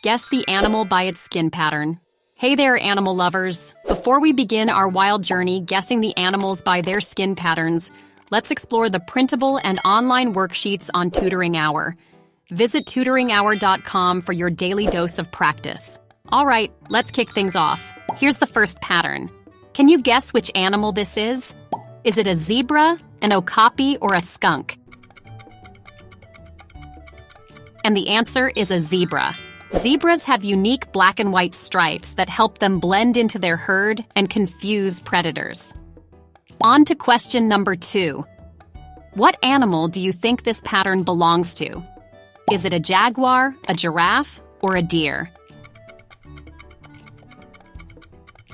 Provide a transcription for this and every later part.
Guess the animal by its skin pattern. Hey there, animal lovers. Before we begin our wild journey guessing the animals by their skin patterns, let's explore the printable and online worksheets on Tutoring Hour. Visit tutoringhour.com for your daily dose of practice. All right, let's kick things off. Here's the first pattern. Can you guess which animal this is? Is it a zebra, an okapi, or a skunk? And the answer is a zebra. Zebras have unique black and white stripes that help them blend into their herd and confuse predators. On to question number 2. What animal do you think this pattern belongs to? Is it a jaguar, a giraffe, or a deer?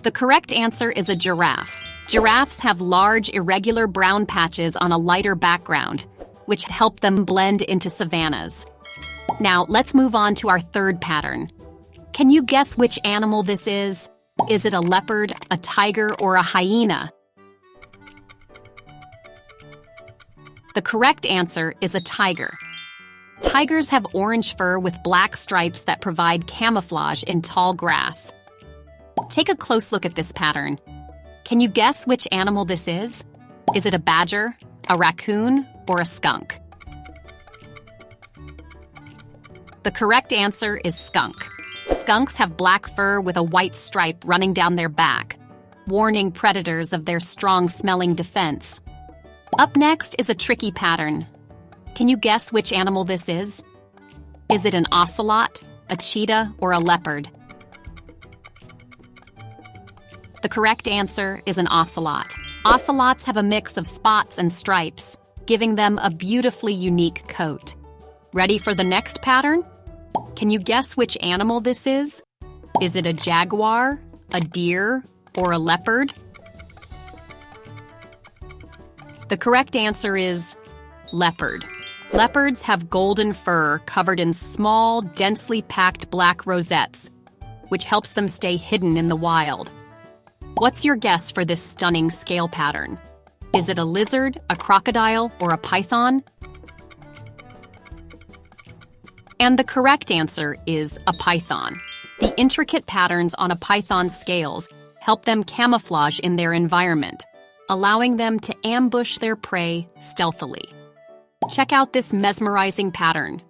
The correct answer is a giraffe. Giraffes have large, irregular brown patches on a lighter background, which help them blend into savannas. Now, let's move on to our third pattern. Can you guess which animal this is? Is it a leopard, a tiger, or a hyena? The correct answer is a tiger. Tigers have orange fur with black stripes that provide camouflage in tall grass. Take a close look at this pattern. Can you guess which animal this is? Is it a badger, a raccoon, or a skunk? The correct answer is skunk. Skunks have black fur with a white stripe running down their back, warning predators of their strong-smelling defense. Up next is a tricky pattern. Can you guess which animal this is? Is it an ocelot, a cheetah, or a leopard? The correct answer is an ocelot. Ocelots have a mix of spots and stripes, giving them a beautifully unique coat. Ready for the next pattern? Can you guess which animal this is? Is it a jaguar, a deer, or a leopard? The correct answer is leopard. Leopards have golden fur covered in small, densely packed black rosettes, which helps them stay hidden in the wild. What's your guess for this stunning scale pattern? Is it a lizard, a crocodile, or a python? And the correct answer is a python. The intricate patterns on a python's scales help them camouflage in their environment, allowing them to ambush their prey stealthily. Check out this mesmerizing pattern.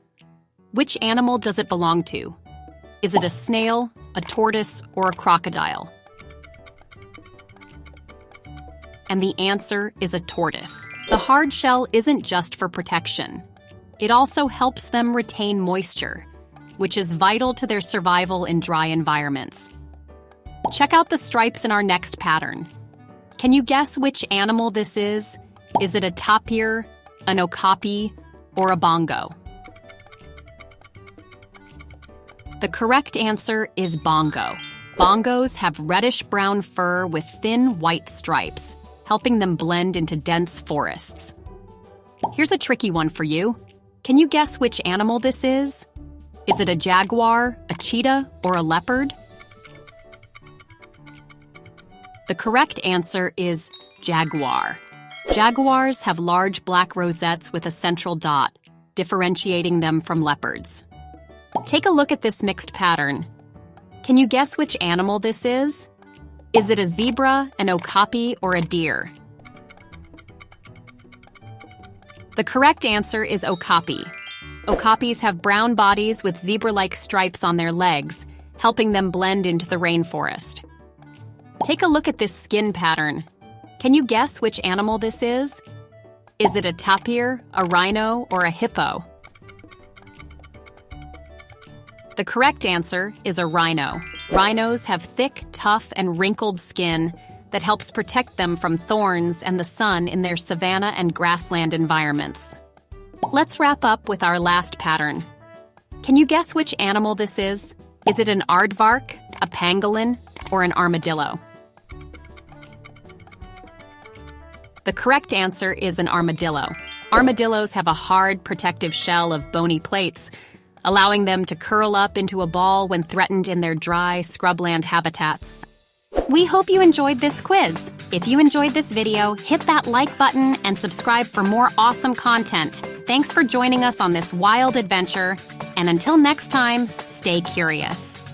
Which animal does it belong to? Is it a snail, a tortoise, or a crocodile? And the answer is a tortoise. The hard shell isn't just for protection. It also helps them retain moisture, which is vital to their survival in dry environments. Check out the stripes in our next pattern. Can you guess which animal this is? Is it a tapir, an okapi, or a bongo? The correct answer is bongo. Bongos have reddish-brown fur with thin white stripes, helping them blend into dense forests. Here's a tricky one for you. Can you guess which animal this is? Is it a jaguar, a cheetah, or a leopard? The correct answer is jaguar. Jaguars have large black rosettes with a central dot, differentiating them from leopards. Take a look at this mixed pattern. Can you guess which animal this is? Is it a zebra, an okapi, or a deer? The correct answer is okapi. Okapis have brown bodies with zebra-like stripes on their legs, helping them blend into the rainforest. Take a look at this skin pattern. Can you guess which animal this is? Is it a tapir, a rhino, or a hippo? The correct answer is a rhino. Rhinos have thick, tough, and wrinkled skin that helps protect them from thorns and the sun in their savanna and grassland environments. Let's wrap up with our last pattern. Can you guess which animal this is? Is it an aardvark, a pangolin, or an armadillo? The correct answer is an armadillo. Armadillos have a hard, protective shell of bony plates, allowing them to curl up into a ball when threatened in their dry, scrubland habitats. We hope you enjoyed this quiz. If you enjoyed this video, hit that like button and subscribe for more awesome content. Thanks for joining us on this wild adventure, and until next time, stay curious.